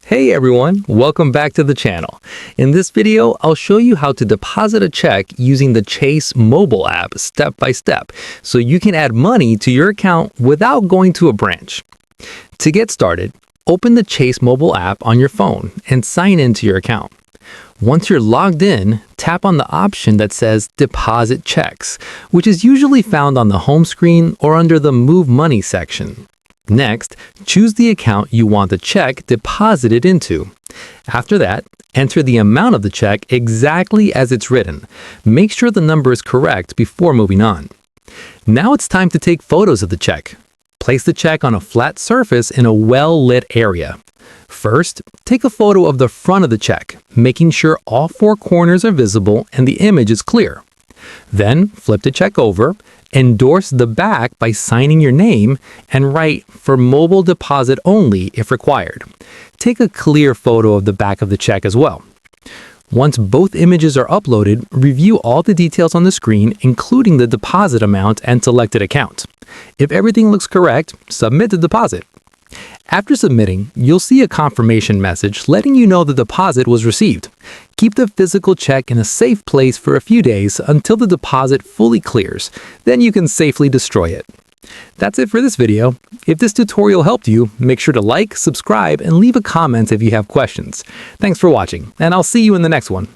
Hey everyone, welcome back to the channel. In this video, I'll show you how to deposit a check using the Chase mobile app step by step, so you can add money to your account without going to a branch. To get started, open the Chase mobile app on your phone and sign into your account. Once you're logged in, tap on the option that says Deposit Checks, which is usually found on the home screen or under the Move Money section. Next, choose the account you want the check deposited into. After that, enter the amount of the check exactly as it's written. Make sure the number is correct before moving on. Now it's time to take photos of the check. Place the check on a flat surface in a well-lit area. First, take a photo of the front of the check, making sure all four corners are visible and the image is clear. Then, flip the check over, endorse the back by signing your name, and write "for mobile deposit only" if required. Take a clear photo of the back of the check as well. Once both images are uploaded, review all the details on the screen, including the deposit amount and selected account. If everything looks correct, submit the deposit. After submitting, you'll see a confirmation message letting you know the deposit was received. Keep the physical check in a safe place for a few days until the deposit fully clears. Then you can safely destroy it. That's it for this video. If this tutorial helped you, make sure to like, subscribe, and leave a comment if you have questions. Thanks for watching, and I'll see you in the next one.